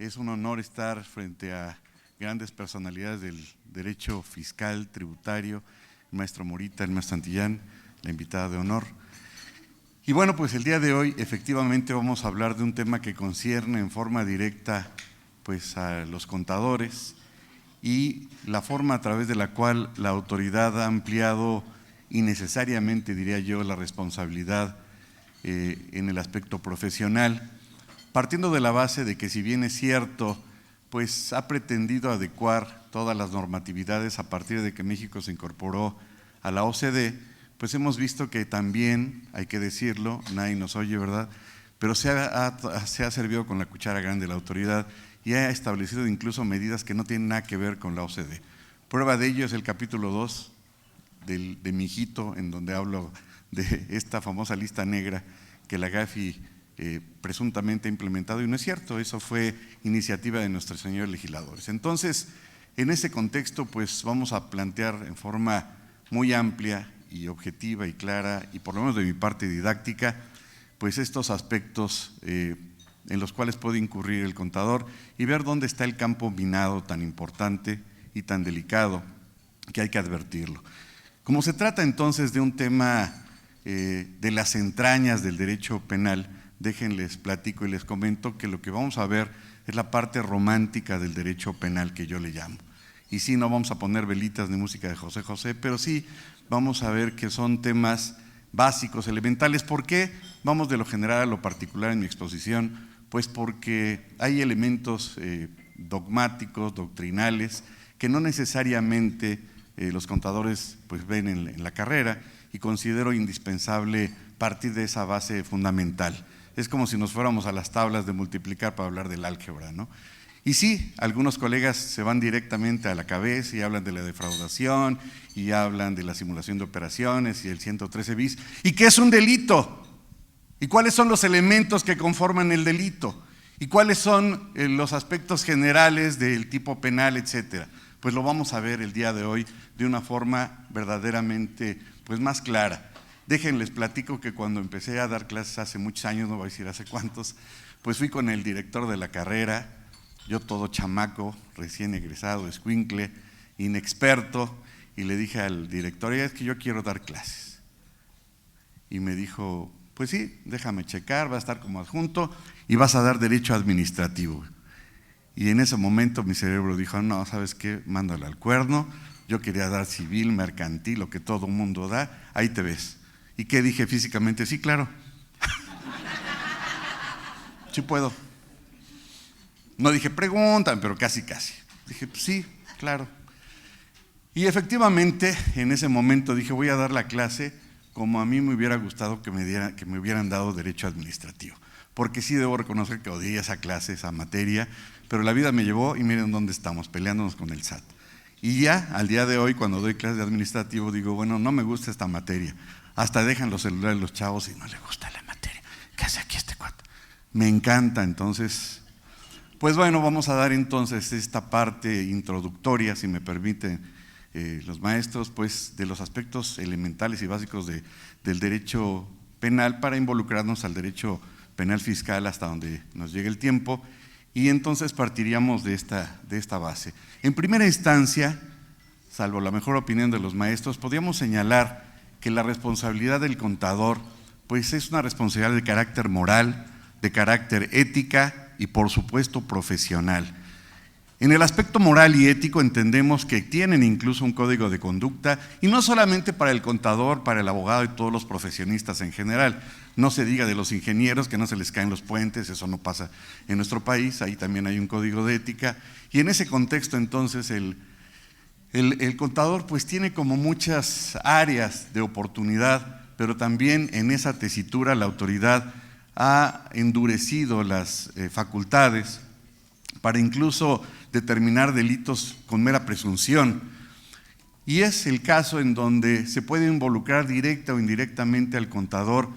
Es un honor estar frente a grandes personalidades del derecho fiscal, tributario, el maestro Morita, el maestro Santillán, la invitada de honor. Y bueno, pues el día de hoy efectivamente vamos a hablar de un tema que concierne en forma directa pues a los contadores y la forma a través de la cual la autoridad ha ampliado innecesariamente, diría yo, la responsabilidad en el aspecto profesional, partiendo de la base de que si bien es cierto, pues ha pretendido adecuar todas las normatividades a partir de que México se incorporó a la OCDE, pues hemos visto que también, hay que decirlo, nadie nos oye, ¿verdad?, pero se ha servido con la cuchara grande la autoridad y ha establecido incluso medidas que no tienen nada que ver con la OCDE. Prueba de ello es el capítulo 2 de mi hijito, en donde hablo de esta famosa lista negra que la GAFI presuntamente ha implementado, y no es cierto, eso fue iniciativa de nuestros señores legisladores. Entonces, en ese contexto, pues vamos a plantear en forma muy amplia y objetiva y clara, y por lo menos de mi parte didáctica, pues estos aspectos en los cuales puede incurrir el contador y ver dónde está el campo minado tan importante y tan delicado que hay que advertirlo. Como se trata entonces de un tema de las entrañas del derecho penal, déjenles platico y les comento que lo que vamos a ver es la parte romántica del derecho penal que yo le llamo. Y sí, no vamos a poner velitas ni música de José José, pero sí vamos a ver que son temas básicos, elementales. ¿Por qué? Vamos de lo general a lo particular en mi exposición, pues porque hay elementos dogmáticos, doctrinales, que no necesariamente los contadores pues ven en la carrera, y considero indispensable partir de esa base fundamental. Es como si nos fuéramos a las tablas de multiplicar para hablar del álgebra, ¿no? Y sí, algunos colegas se van directamente a la cabeza y hablan de la defraudación y hablan de la simulación de operaciones y el 113 bis. ¿Y qué es un delito? ¿Y cuáles son los elementos que conforman el delito? ¿Y cuáles son los aspectos generales del tipo penal, etcétera? Pues lo vamos a ver el día de hoy de una forma verdaderamente pues más clara. Déjenles platico que cuando empecé a dar clases hace muchos años, no voy a decir hace cuántos, pues fui con el director de la carrera, yo todo chamaco, recién egresado, escuincle, inexperto, y le dije al director, es que yo quiero dar clases. Y me dijo, pues sí, déjame checar, va a estar como adjunto y vas a dar derecho administrativo. Y en ese momento mi cerebro dijo, no, ¿sabes qué? Mándale al cuerno, yo quería dar civil, mercantil, lo que todo mundo da, ahí te ves. ¿Y qué dije físicamente? Sí, claro. Sí puedo. No dije, pregúntame, pero casi. Dije, pues sí, claro. Y efectivamente, en ese momento dije, voy a dar la clase como a mí me hubiera gustado que me hubieran dado derecho administrativo. Porque sí debo reconocer que odié esa clase, esa materia, pero la vida me llevó y miren dónde estamos, peleándonos con el SAT. Y ya, al día de hoy, cuando doy clases de administrativo, digo, bueno, no me gusta esta materia. Hasta dejan los celulares los chavos y no les gusta la materia. ¿Qué hace aquí este cuate? Me encanta, entonces, pues bueno, vamos a dar entonces esta parte introductoria, si me permiten los maestros, pues de los aspectos elementales y básicos del derecho penal para involucrarnos al derecho penal fiscal hasta donde nos llegue el tiempo, y entonces partiríamos de esta base. En primera instancia, salvo la mejor opinión de los maestros, podríamos señalar que la responsabilidad del contador pues es una responsabilidad de carácter moral, de carácter ética y por supuesto profesional. En el aspecto moral y ético entendemos que tienen incluso un código de conducta, y no solamente para el contador, para el abogado y todos los profesionistas en general. No se diga de los ingenieros, que no se les caen los puentes, eso no pasa en nuestro país, ahí también hay un código de ética. Y en ese contexto entonces el contador pues tiene como muchas áreas de oportunidad, pero también en esa tesitura la autoridad ha endurecido las facultades para incluso determinar delitos con mera presunción. Y es el caso en donde se puede involucrar directa o indirectamente al contador,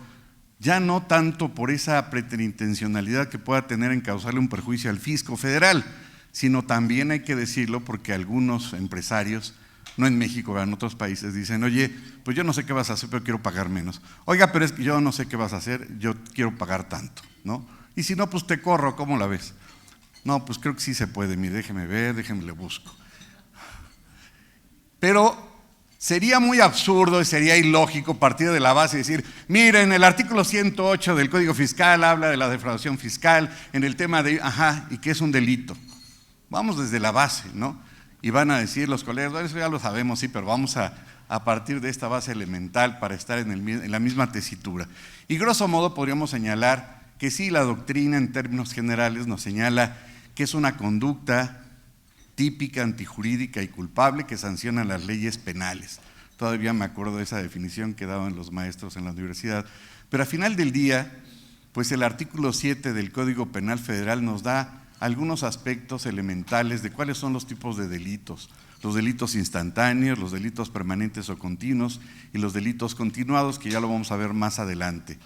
ya no tanto por esa preterintencionalidad que pueda tener en causarle un perjuicio al fisco federal, sino también hay que decirlo porque algunos empresarios, no en México, en otros países, dicen, oye, pues yo no sé qué vas a hacer, pero quiero pagar menos. Oiga, pero es que yo no sé qué vas a hacer, yo quiero pagar tanto, ¿no? Y si no, pues te corro, ¿cómo la ves? No, pues creo que sí se puede, mire, déjeme ver, déjeme le busco. Pero sería muy absurdo y sería ilógico partir de la base y decir, miren, el artículo 108 del Código Fiscal habla de la defraudación fiscal en el tema de, ¿y qué es un delito? Vamos desde la base, ¿no? Y van a decir los colegas, bueno, eso ya lo sabemos, sí, pero vamos a partir de esta base elemental para estar en la misma tesitura. Y grosso modo podríamos señalar que sí, la doctrina en términos generales nos señala que es una conducta típica, antijurídica y culpable que sanciona las leyes penales. Todavía me acuerdo de esa definición que daban los maestros en la universidad. Pero al final del día, pues el artículo 7 del Código Penal Federal nos da algunos aspectos elementales de cuáles son los tipos de delitos. Los delitos instantáneos, los delitos permanentes o continuos y los delitos continuados, que ya lo vamos a ver más adelante.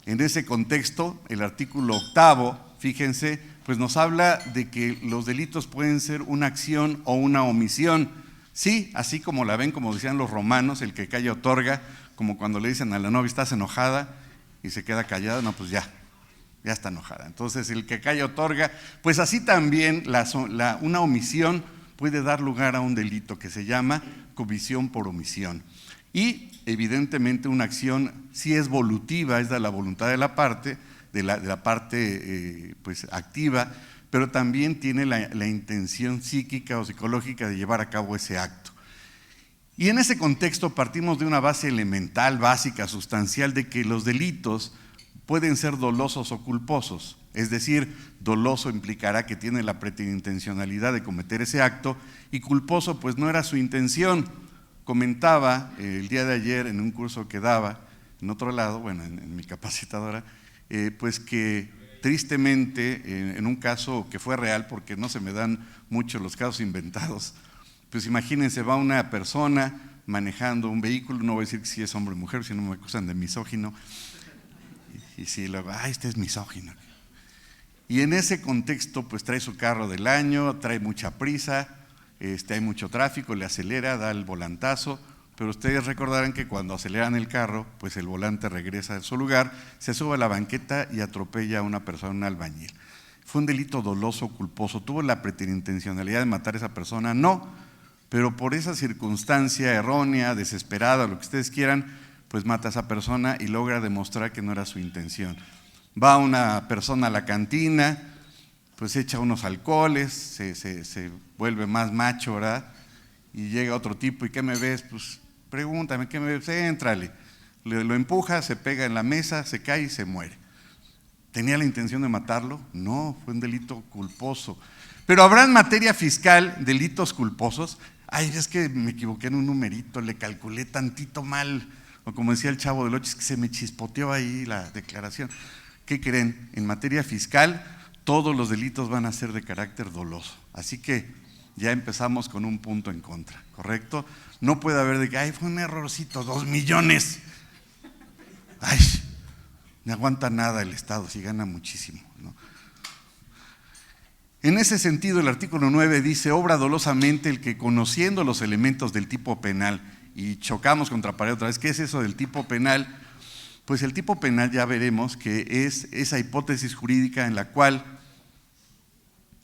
En ese contexto, el artículo 8, fíjense, pues nos habla de que los delitos pueden ser una acción o una omisión. Sí, así como la ven, como decían los romanos, el que calla otorga, como cuando le dicen a la novia, estás enojada, y se queda callada, no, pues ya está enojada. Entonces, el que calla otorga, pues así también una omisión puede dar lugar a un delito que se llama comisión por omisión. Y evidentemente una acción sí es volutiva, es de la voluntad de la parte, pues activa, pero también tiene la intención psíquica o psicológica de llevar a cabo ese acto. Y en ese contexto partimos de una base elemental, básica, sustancial, de que los delitos pueden ser dolosos o culposos. Es decir, doloso implicará que tiene la preterintencionalidad de cometer ese acto, y culposo pues no era su intención. Comentaba el día de ayer en un curso que daba en otro lado, bueno, en mi capacitadora, pues que tristemente en un caso que fue real, porque no se me dan mucho los casos inventados, pues imagínense, va una persona manejando un vehículo, no voy a decir que si es hombre o mujer, si no me acusan de misógino, y si luego, este es misógino. Y en ese contexto pues trae su carro del año, trae mucha prisa, hay mucho tráfico, le acelera, da el volantazo, pero ustedes recordarán que cuando aceleran el carro, pues el volante regresa a su lugar, se sube a la banqueta y atropella a una persona, un albañil. ¿Fue un delito doloso o culposo? ¿Tuvo la preterintencionalidad de matar a esa persona? No, pero por esa circunstancia errónea, desesperada, lo que ustedes quieran, pues mata a esa persona y logra demostrar que no era su intención. Va una persona a la cantina, pues echa unos alcoholes, se vuelve más macho, ¿verdad? Y llega otro tipo, ¿y qué me ves? Pues pregúntame, ¿qué me ves? Éntrale. Lo empuja, se pega en la mesa, se cae y se muere. ¿Tenía la intención de matarlo? No, fue un delito culposo. Pero habrá en materia fiscal delitos culposos. Es que me equivoqué en un numerito, le calculé tantito mal, o como decía el Chavo del Ocho, es que se me chispoteó ahí la declaración. ¿Qué creen? En materia fiscal, todos los delitos van a ser de carácter doloso. Así que ya empezamos con un punto en contra, ¿correcto? No puede haber de que, fue un errorcito, 2 millones. No aguanta nada el Estado, si gana muchísimo, ¿no? En ese sentido, el artículo 9 dice, obra dolosamente el que conociendo los elementos del tipo penal, y chocamos contra pared otra vez, ¿qué es eso del tipo penal? Pues el tipo penal ya veremos que es esa hipótesis jurídica en la cual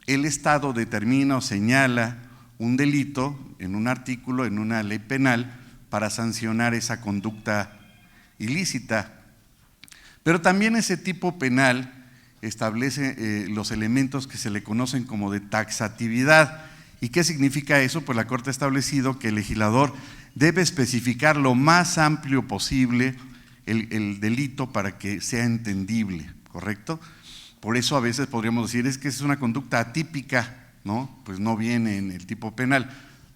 el Estado determina o señala un delito en un artículo, en una ley penal, para sancionar esa conducta ilícita. Pero también ese tipo penal establece los elementos que se le conocen como de taxatividad. ¿Y qué significa eso? Pues la Corte ha establecido que el legislador debe especificar lo más amplio posible el delito para que sea entendible, ¿correcto? Por eso a veces podríamos decir, es que es una conducta atípica, ¿no? Pues no viene en el tipo penal.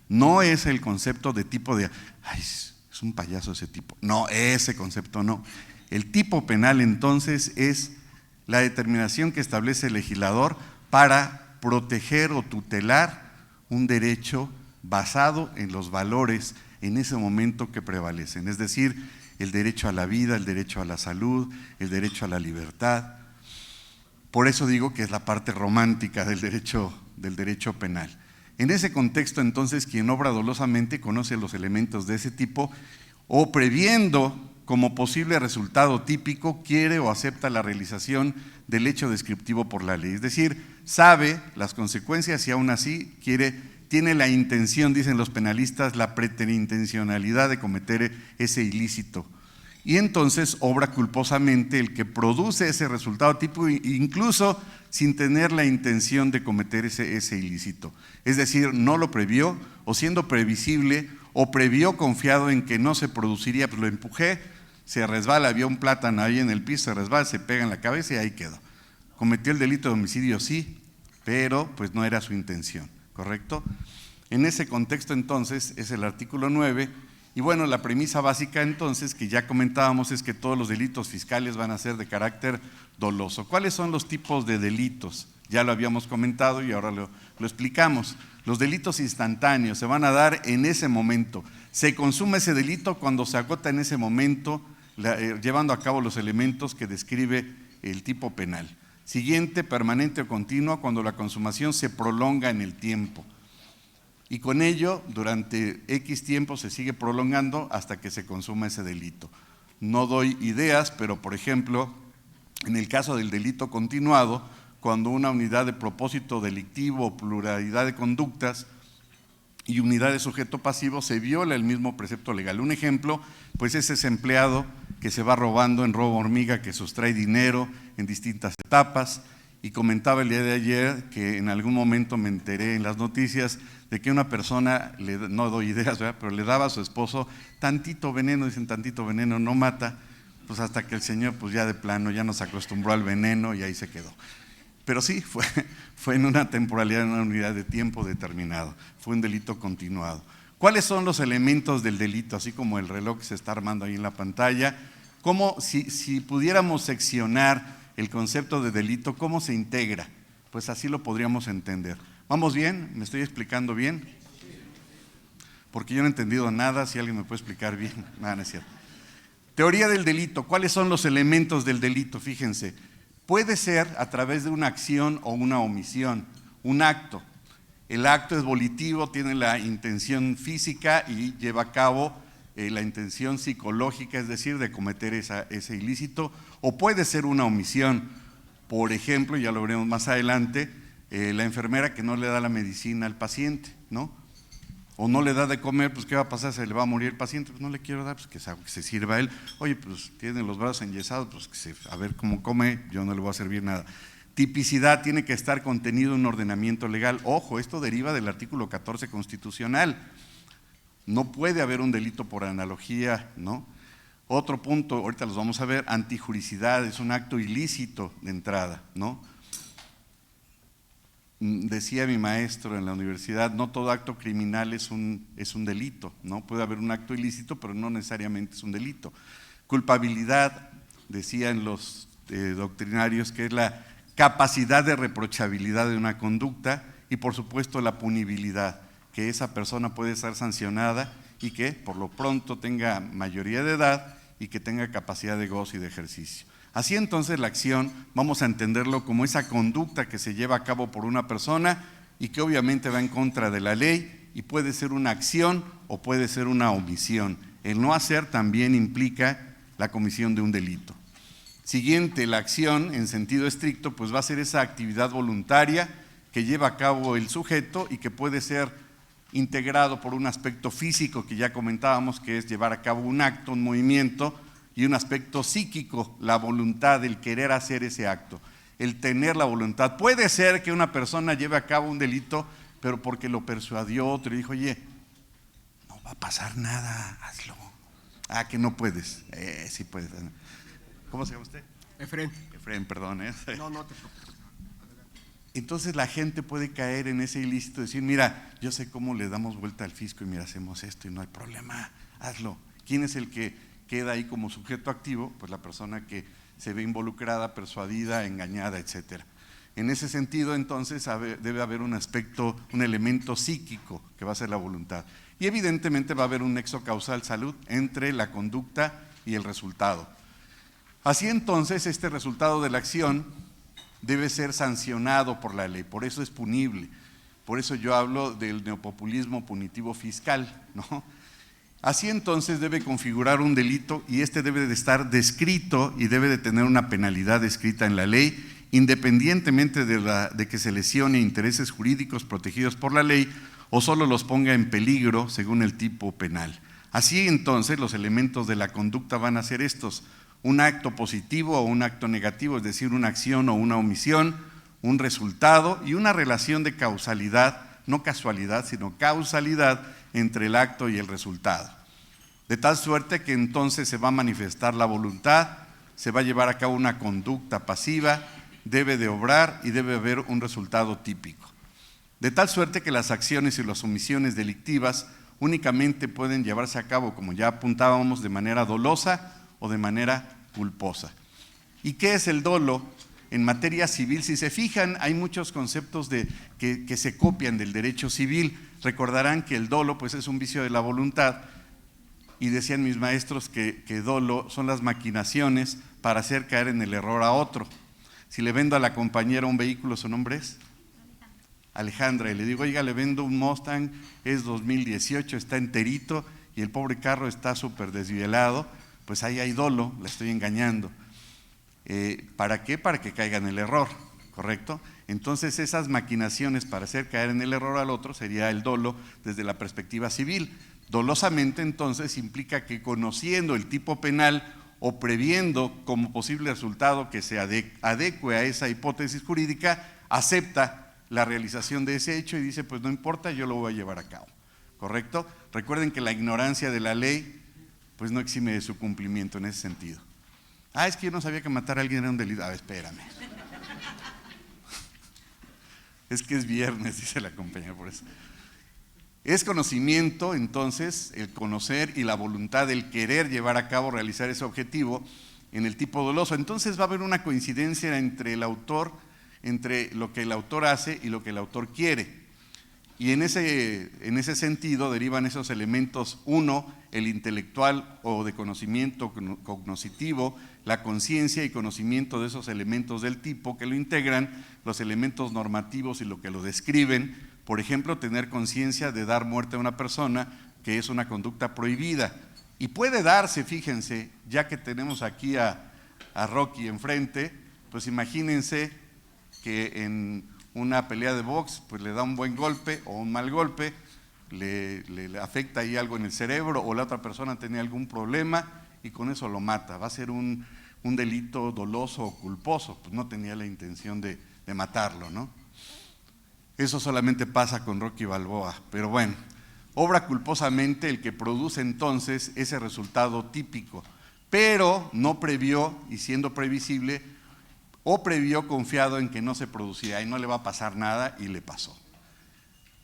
No es el concepto de tipo de, es un payaso ese tipo. No, ese concepto no. El tipo penal entonces es la determinación que establece el legislador para proteger o tutelar un derecho basado en los valores en ese momento que prevalecen, es decir, el derecho a la vida, el derecho a la salud, el derecho a la libertad. Por eso digo que es la parte romántica del derecho penal. En ese contexto, entonces, quien obra dolosamente conoce los elementos de ese tipo o previendo como posible resultado típico, quiere o acepta la realización del hecho descriptivo por la ley. Es decir, sabe las consecuencias y aún así tiene la intención, dicen los penalistas, la preterintencionalidad de cometer ese ilícito. Y entonces obra culposamente el que produce ese resultado típico, incluso sin tener la intención de cometer ese ilícito. Es decir, no lo previó, o siendo previsible, o previó confiado en que no se produciría, pues lo empujé, se resbala, había un plátano ahí en el piso, se resbala, se pega en la cabeza y ahí quedó. Cometió el delito de homicidio, sí, pero pues no era su intención, ¿correcto? En ese contexto entonces es el artículo 9. Y bueno, la premisa básica entonces que ya comentábamos es que todos los delitos fiscales van a ser de carácter doloso. ¿Cuáles son los tipos de delitos? Ya lo habíamos comentado y ahora lo explicamos. Los delitos instantáneos se van a dar en ese momento. Se consume ese delito cuando se agota en ese momento, llevando a cabo los elementos que describe el tipo penal. Siguiente, permanente o continua, cuando la consumación se prolonga en el tiempo. Y con ello, durante X tiempo se sigue prolongando hasta que se consuma ese delito. No doy ideas, pero por ejemplo, en el caso del delito continuado, cuando una unidad de propósito delictivo, pluralidad de conductas y unidad de sujeto pasivo se viola el mismo precepto legal. Un ejemplo, pues es ese empleado que se va robando en robo hormiga, que sustrae dinero en distintas etapas. Y comentaba el día de ayer que en algún momento me enteré en las noticias de que una persona, no doy ideas, ¿verdad?, pero le daba a su esposo tantito veneno, dicen tantito veneno no mata, pues hasta que el señor pues ya de plano ya nos acostumbró al veneno y ahí se quedó. Pero sí, fue en una temporalidad, en una unidad de tiempo determinado, fue un delito continuado. ¿Cuáles son los elementos del delito? Así como el reloj que se está armando ahí en la pantalla, ¿cómo, si pudiéramos seccionar el concepto de delito, cómo se integra? Pues así lo podríamos entender. ¿Vamos bien? ¿Me estoy explicando bien? Porque yo no he entendido nada, si alguien me puede explicar bien. Nada, no es cierto. Teoría del delito. ¿Cuáles son los elementos del delito? Fíjense, puede ser a través de una acción o una omisión, un acto. El acto es volitivo, tiene la intención física y lleva a cabo la intención psicológica, es decir, de cometer ese ilícito, o puede ser una omisión. Por ejemplo, ya lo veremos más adelante, la enfermera que no le da la medicina al paciente, ¿no? O no le da de comer, pues ¿qué va a pasar? ¿Se le va a morir el paciente? Pues no le quiero dar, pues que se sirva a él. Oye, pues tiene los brazos enyesados, pues a ver cómo come, yo no le voy a servir nada. Tipicidad, tiene que estar contenido en un ordenamiento legal. Ojo, esto deriva del artículo 14 constitucional. No puede haber un delito por analogía, ¿no? Otro punto, ahorita los vamos a ver, antijuricidad, es un acto ilícito de entrada, ¿no? Decía mi maestro en la universidad, no todo acto criminal es un delito, ¿no? Puede haber un acto ilícito, pero no necesariamente es un delito. Culpabilidad, decían los doctrinarios, que es la capacidad de reprochabilidad de una conducta, y por supuesto la punibilidad, que esa persona puede ser sancionada y que por lo pronto tenga mayoría de edad y que tenga capacidad de gozo y de ejercicio. Así entonces la acción vamos a entenderlo como esa conducta que se lleva a cabo por una persona y que obviamente va en contra de la ley, y puede ser una acción o puede ser una omisión. El no hacer también implica la comisión de un delito. Siguiente, la acción en sentido estricto pues va a ser esa actividad voluntaria que lleva a cabo el sujeto y que puede ser integrado por un aspecto físico que ya comentábamos, que es llevar a cabo un acto, un movimiento, y un aspecto psíquico, la voluntad, el querer hacer ese acto, el tener la voluntad. Puede ser que una persona lleve a cabo un delito, pero porque lo persuadió otro y dijo, oye, no va a pasar nada, hazlo. Ah, que no puedes. Sí puedes. ¿Cómo se llama usted? Efrén. Efrén, perdón. No te preocupes. Entonces la gente puede caer en ese ilícito, decir, mira, yo sé cómo le damos vuelta al fisco y mira, hacemos esto y no hay problema, hazlo. ¿Quién es el que queda ahí como sujeto activo? Pues la persona que se ve involucrada, persuadida, engañada, etcétera. En ese sentido, entonces, debe haber un aspecto, un elemento psíquico que va a ser la voluntad. Y evidentemente va a haber un nexo causal salud entre la conducta y el resultado. Así entonces, este resultado de la acción debe ser sancionado por la ley, por eso es punible. Por eso yo hablo del neopopulismo punitivo fiscal, ¿no? Así entonces debe configurar un delito y este debe de estar descrito y debe de tener una penalidad descrita en la ley, independientemente de que se lesione intereses jurídicos protegidos por la ley o solo los ponga en peligro según el tipo penal. Así entonces los elementos de la conducta van a ser estos: un acto positivo o un acto negativo, es decir, una acción o una omisión, un resultado y una relación de causalidad, no casualidad, sino causalidad entre el acto y el resultado. De tal suerte que entonces se va a manifestar la voluntad, se va a llevar a cabo una conducta pasiva, debe de obrar y debe haber un resultado típico. De tal suerte que las acciones y las omisiones delictivas únicamente pueden llevarse a cabo, como ya apuntábamos, de manera dolosa o de manera culposa. ¿Y qué es el dolo? En materia civil, si se fijan, hay muchos conceptos que se copian del derecho civil. Recordarán que el dolo pues, es un vicio de la voluntad, y decían mis maestros que dolo son las maquinaciones para hacer caer en el error a otro. Si le vendo a la compañera un vehículo, ¿su nombre es? Alejandra, y le digo, oiga, le vendo un Mustang, es 2018, está enterito, y el pobre carro está súper desvielado, pues ahí hay dolo, la estoy engañando. ¿Para qué? Para que caiga en el error, ¿correcto? Entonces esas maquinaciones para hacer caer en el error al otro sería el dolo desde la perspectiva civil. Dolosamente entonces implica que conociendo el tipo penal o previendo como posible resultado que se adecue a esa hipótesis jurídica, acepta la realización de ese hecho y dice, pues no importa, yo lo voy a llevar a cabo, ¿correcto? Recuerden que la ignorancia de la ley pues no exime de su cumplimiento en ese sentido. Es que yo no sabía que matar a alguien era un delito. Espérame. Es que es viernes, dice la compañera, por eso. Es conocimiento, entonces, el conocer y la voluntad del querer llevar a cabo, realizar ese objetivo en el tipo doloso. Entonces va a haber una coincidencia entre el autor, entre lo que el autor hace y lo que el autor quiere. Y en ese sentido derivan esos elementos: uno, el intelectual o de conocimiento cognoscitivo, la conciencia y conocimiento de esos elementos del tipo que lo integran, los elementos normativos y lo que lo describen. Por ejemplo, tener conciencia de dar muerte a una persona, que es una conducta prohibida. Y puede darse, fíjense, ya que tenemos aquí a Rocky enfrente, pues imagínense que en una pelea de box, pues le da un buen golpe o un mal golpe, le afecta ahí algo en el cerebro, o la otra persona tenía algún problema y con eso lo mata. Va a ser un delito doloso o culposo, pues no tenía la intención de matarlo, ¿no? Eso solamente pasa con Rocky Balboa, pero bueno, obra culposamente el que produce entonces ese resultado típico, pero no previó, y siendo previsible, o previó confiado en que no se producía y no le va a pasar nada, y le pasó.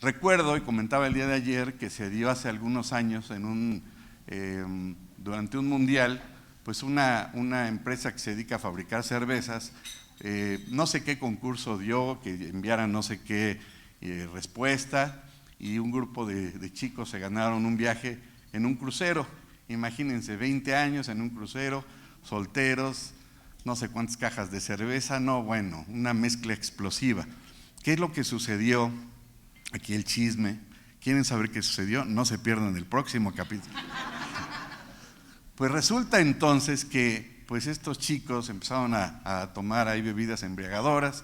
Recuerdo, y comentaba el día de ayer, que se dio hace algunos años durante un mundial, pues una empresa que se dedica a fabricar cervezas, no sé qué concurso dio, que enviaran no sé qué respuesta, y un grupo de chicos se ganaron un viaje en un crucero. Imagínense, 20 años en un crucero, solteros, no sé cuántas cajas de cerveza, no, bueno, una mezcla explosiva. ¿Qué es lo que sucedió? Aquí el chisme. ¿Quieren saber qué sucedió? No se pierdan el próximo capítulo. Pues resulta entonces que pues estos chicos empezaron a tomar ahí bebidas embriagadoras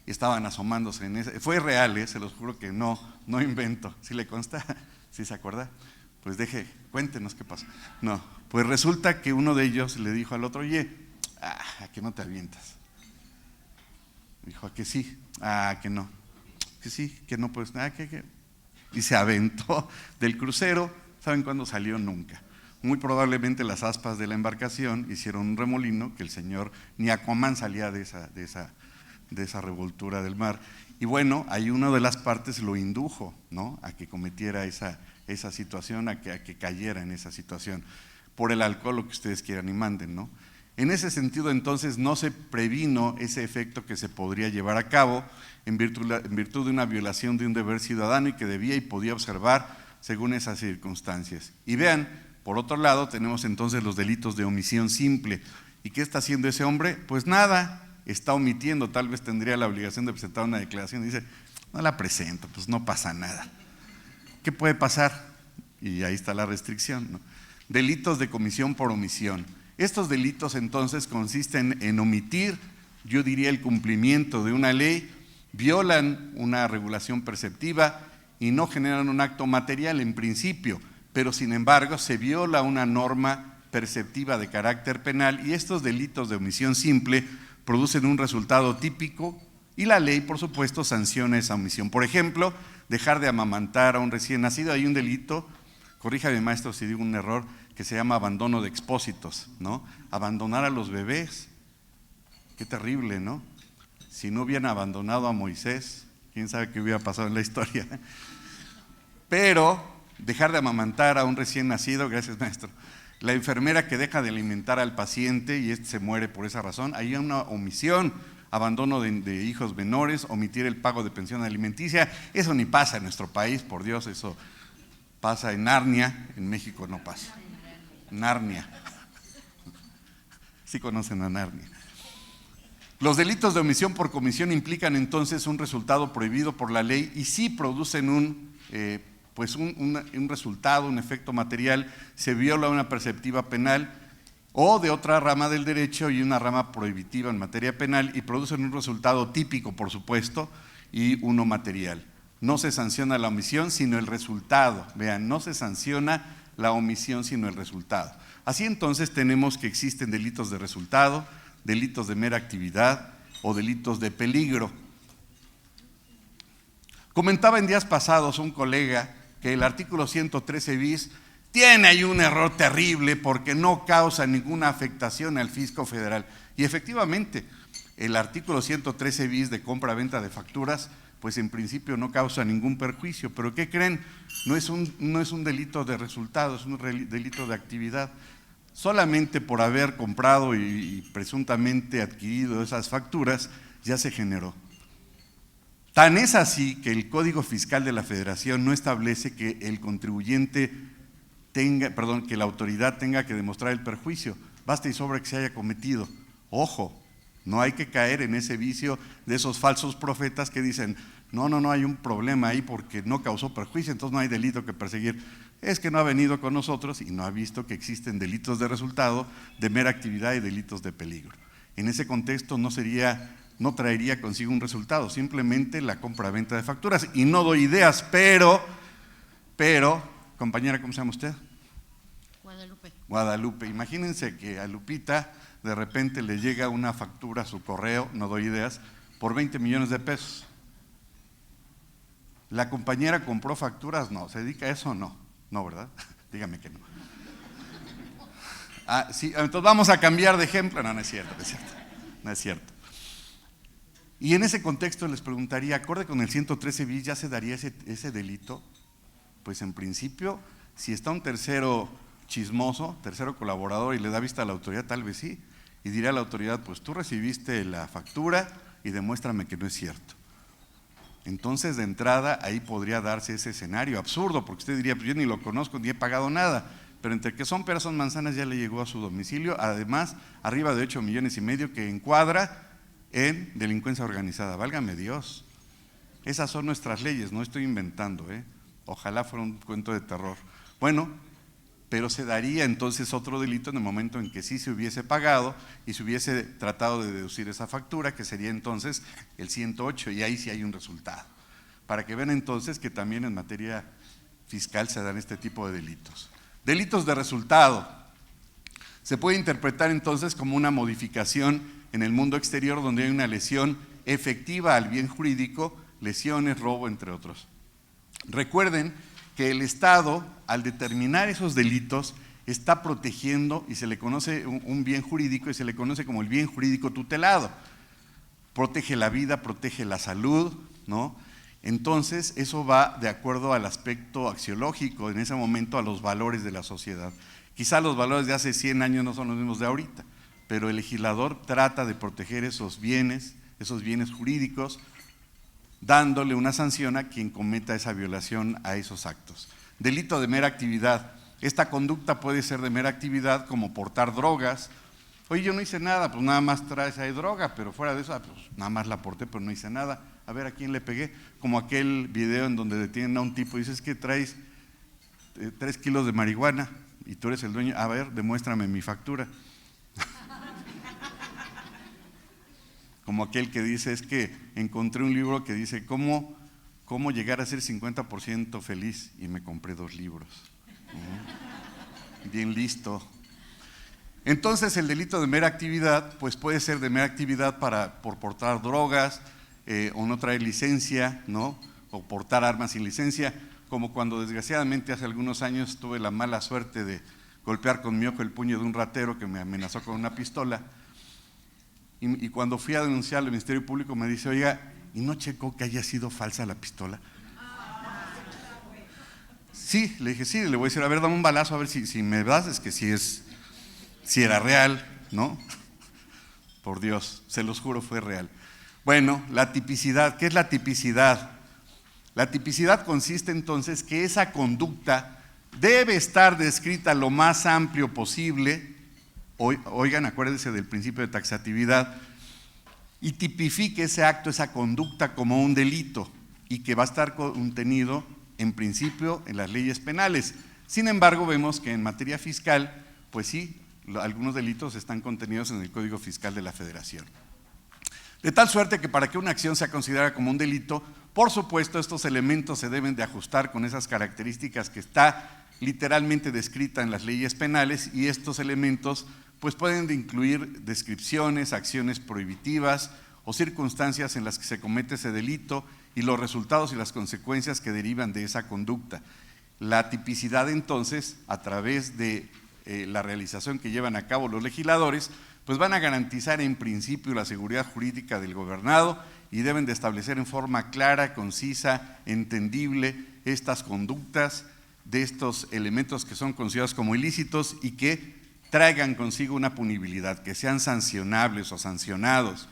y estaban asomándose en ese. Fue real, se los juro que no invento. ¿Sí le consta? ¿Sí se acuerda? Pues cuéntenos qué pasó. No, pues resulta que uno de ellos le dijo al otro, oye, ¿a que no te avientas? Dijo, ¿a que sí? ¿A que no? Que sí, que no puedes, que. Y se aventó del crucero. ¿Saben cuándo salió? Nunca. Muy probablemente las aspas de la embarcación hicieron un remolino que el señor ni Aquaman salía de esa revoltura del mar. Y bueno, ahí una de las partes lo indujo, ¿no?, a que cometiera esa situación, a que cayera en esa situación, por el alcohol, lo que ustedes quieran y manden, ¿no? En ese sentido, entonces, no se previno ese efecto que se podría llevar a cabo en virtud de una violación de un deber ciudadano y que debía y podía observar según esas circunstancias. Y vean, por otro lado, tenemos entonces los delitos de omisión simple. ¿Y qué está haciendo ese hombre? Pues nada, está omitiendo. Tal vez tendría la obligación de presentar una declaración y dice, no la presento, pues no pasa nada. ¿Qué puede pasar? y ahí está la restricción, ¿no? Delitos de comisión por omisión. Estos delitos entonces consisten en omitir, yo diría, el cumplimiento de una ley, violan una regulación perceptiva y no generan un acto material en principio, pero sin embargo se viola una norma perceptiva de carácter penal y estos delitos de omisión simple producen un resultado típico y la ley, por supuesto, sanciona esa omisión. Por ejemplo, dejar de amamantar a un recién nacido. Hay un delito, corríjame maestro si digo un error, que se llama abandono de expósitos, ¿no? Abandonar a los bebés, qué terrible, ¿no? Si no hubieran abandonado a Moisés, quién sabe qué hubiera pasado en la historia. Pero dejar de amamantar a un recién nacido, gracias maestro, la enfermera que deja de alimentar al paciente y este se muere por esa razón, ahí hay una omisión, abandono de hijos menores, omitir el pago de pensión alimenticia, eso ni pasa en nuestro país, por Dios, eso pasa en Narnia, en México no pasa. Narnia, sí conocen a Narnia. Los delitos de omisión por comisión implican entonces un resultado prohibido por la ley y sí producen un resultado, un efecto material, se viola una perceptiva penal o de otra rama del derecho y una rama prohibitiva en materia penal y producen un resultado típico, por supuesto, y uno material. No se sanciona la omisión, sino el resultado. Vean, no se sanciona la omisión, sino el resultado. Así entonces tenemos que existen delitos de resultado, delitos de mera actividad o delitos de peligro. Comentaba en días pasados un colega que el artículo 113 bis tiene ahí un error terrible porque no causa ninguna afectación al fisco federal. Y efectivamente, el artículo 113 bis de compra-venta de facturas, pues en principio no causa ningún perjuicio. Pero ¿qué creen? No es un delito de resultado, es un delito de actividad. Solamente por haber comprado y presuntamente adquirido esas facturas, ya se generó. Tan es así que el Código Fiscal de la Federación no establece que el contribuyente que la autoridad tenga que demostrar el perjuicio, basta y sobra que se haya cometido. Ojo, no hay que caer en ese vicio de esos falsos profetas que dicen, no hay un problema ahí porque no causó perjuicio, entonces no hay delito que perseguir. Es que no ha venido con nosotros y no ha visto que existen delitos de resultado, de mera actividad y delitos de peligro. En ese contexto no traería consigo un resultado, simplemente la compra-venta de facturas. Y no doy ideas, pero, compañera, ¿cómo se llama usted? Guadalupe. Imagínense que a Lupita de repente le llega una factura a su correo, no doy ideas, por 20 millones de pesos. ¿La compañera compró facturas? No. ¿Se dedica a eso o no? No, ¿verdad? Dígame que no. Sí, entonces vamos a cambiar de ejemplo. No es cierto. Y en ese contexto les preguntaría, acorde con el 113 bis, ¿ya se daría ese delito? Pues en principio, si está un tercero chismoso, tercero colaborador y le da vista a la autoridad, tal vez sí, y dirá a la autoridad, pues tú recibiste la factura y demuéstrame que no es cierto. Entonces de entrada ahí podría darse ese escenario absurdo, porque usted diría, pues yo ni lo conozco, ni he pagado nada, pero entre que son peras son manzanas ya le llegó a su domicilio, además arriba de 8,5 millones que encuadra en delincuencia organizada. Válgame Dios, esas son nuestras leyes, no estoy inventando, ojalá fuera un cuento de terror. Bueno, pero se daría entonces otro delito en el momento en que sí se hubiese pagado y se hubiese tratado de deducir esa factura, que sería entonces el 108, y ahí sí hay un resultado. Para que vean entonces que también en materia fiscal se dan este tipo de delitos. Delitos de resultado. Se puede interpretar entonces como una modificación en el mundo exterior donde hay una lesión efectiva al bien jurídico, lesiones, robo, entre otros. Recuerden que el Estado, al determinar esos delitos, está protegiendo y se le conoce un bien jurídico y se le conoce como el bien jurídico tutelado. Protege la vida, protege la salud, ¿no? Entonces, eso va de acuerdo al aspecto axiológico, en ese momento a los valores de la sociedad. Quizá los valores de hace 100 años no son los mismos de ahorita, pero el legislador trata de proteger esos bienes jurídicos, dándole una sanción a quien cometa esa violación a esos actos. Delito de mera actividad. Esta conducta puede ser de mera actividad como portar drogas. Oye, yo no hice nada, pues nada más traes ahí droga, pero fuera de eso, pues nada más la porté, pero no hice nada. A ver, ¿a quién le pegué? Como aquel video en donde detienen a un tipo y dices, ¿qué traes? 3 kilos de marihuana y tú eres el dueño, a ver, demuéstrame mi factura. Como aquel que dice, es que encontré un libro que dice cómo llegar a ser 50% feliz y me compré 2 libros. Bien listo. Entonces el delito de mera actividad pues puede ser de mera actividad por portar drogas o no traer licencia, ¿no? O portar armas sin licencia, como cuando desgraciadamente hace algunos años tuve la mala suerte de golpear con mi ojo el puño de un ratero que me amenazó con una pistola. Y cuando fui a denunciar al Ministerio Público me dice, oiga, ¿y no checó que haya sido falsa la pistola? Sí, le dije, sí, le voy a decir, a ver, dame un balazo a ver si me das, es que si era real, ¿no? Por Dios, se los juro, fue real. Bueno, la tipicidad, ¿qué es la tipicidad? La tipicidad consiste entonces que esa conducta debe estar descrita lo más amplio posible. Oigan, acuérdense del principio de taxatividad, y tipifique ese acto, esa conducta como un delito y que va a estar contenido en principio en las leyes penales. Sin embargo, vemos que en materia fiscal, pues sí, algunos delitos están contenidos en el Código Fiscal de la Federación. De tal suerte que para que una acción sea considerada como un delito, por supuesto estos elementos se deben de ajustar con esas características que está literalmente descrita en las leyes penales, y estos elementos pues pueden incluir descripciones, acciones prohibitivas o circunstancias en las que se comete ese delito y los resultados y las consecuencias que derivan de esa conducta. La tipicidad entonces, a través de la realización que llevan a cabo los legisladores, pues van a garantizar en principio la seguridad jurídica del gobernado y deben de establecer en forma clara, concisa, entendible estas conductas de estos elementos que son considerados como ilícitos y que traigan consigo una punibilidad, que sean sancionables o sancionados.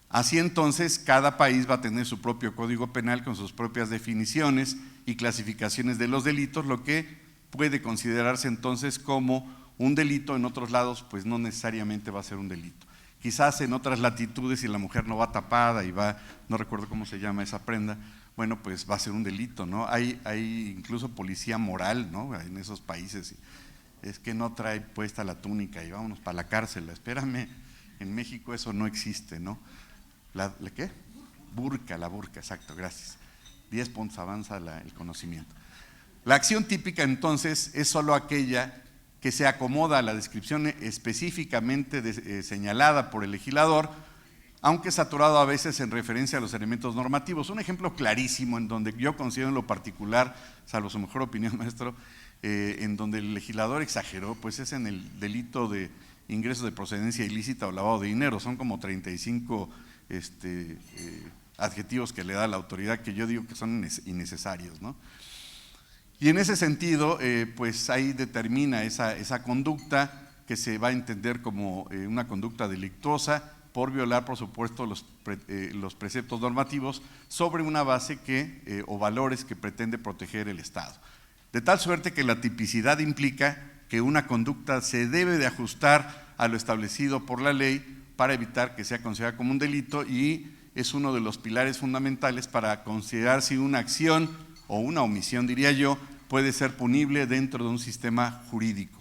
Así entonces, cada país va a tener su propio código penal con sus propias definiciones y clasificaciones de los delitos, lo que puede considerarse entonces como un delito. En otros lados, pues no necesariamente va a ser un delito. Quizás en otras latitudes, si la mujer no va tapada y va, no recuerdo cómo se llama esa prenda, bueno, pues va a ser un delito, ¿no? Hay incluso policía moral, ¿no? En esos países. Es que no trae puesta la túnica y vámonos para la cárcel. Espérame, en México eso no existe, ¿no? ¿La qué? Burka, la burka, exacto, gracias. 10 puntos avanza el conocimiento. La acción típica entonces es solo aquella que se acomoda a la descripción específicamente señalada por el legislador, aunque saturado a veces en referencia a los elementos normativos. Un ejemplo clarísimo en donde yo considero en lo particular, salvo su mejor opinión, maestro, en donde el legislador exageró, pues es en el delito de ingresos de procedencia ilícita o lavado de dinero. Son como 35 adjetivos que le da la autoridad que yo digo que son innecesarios, ¿no? Y en ese sentido, pues ahí determina esa conducta que se va a entender como una conducta delictuosa por violar, por supuesto, los preceptos normativos sobre una base o valores que pretende proteger el Estado. De tal suerte que la tipicidad implica que una conducta se debe de ajustar a lo establecido por la ley para evitar que sea considerada como un delito, y es uno de los pilares fundamentales para considerar si una acción o una omisión, diría yo, puede ser punible dentro de un sistema jurídico.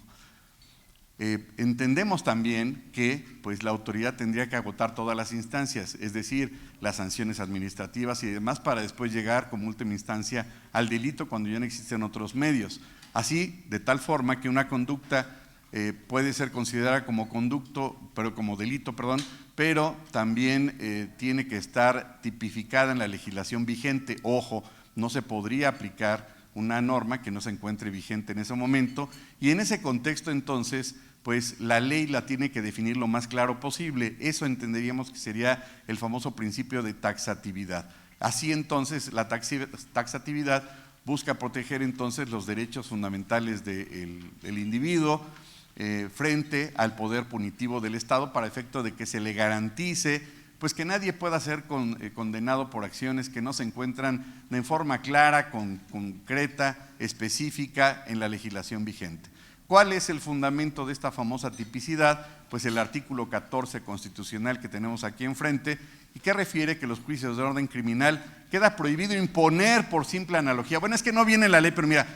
Entendemos también que pues, la autoridad tendría que agotar todas las instancias, es decir, las sanciones administrativas y demás, para después llegar como última instancia al delito cuando ya no existen otros medios. Así, de tal forma que una conducta puede ser considerada como delito, pero también tiene que estar tipificada en la legislación vigente. Ojo, no se podría aplicar una norma que no se encuentre vigente en ese momento, y en ese contexto entonces pues la ley la tiene que definir lo más claro posible. Eso entenderíamos que sería el famoso principio de taxatividad. Así entonces la taxatividad busca proteger entonces los derechos fundamentales del individuo frente al poder punitivo del Estado, para efecto de que se le garantice pues que nadie pueda ser condenado por acciones que no se encuentran en forma clara, concreta, específica en la legislación vigente. ¿Cuál es el fundamento de esta famosa tipicidad? Pues el artículo 14 constitucional que tenemos aquí enfrente, y que refiere que los juicios de orden criminal queda prohibido imponer por simple analogía. Bueno, es que no viene en la ley, pero mira…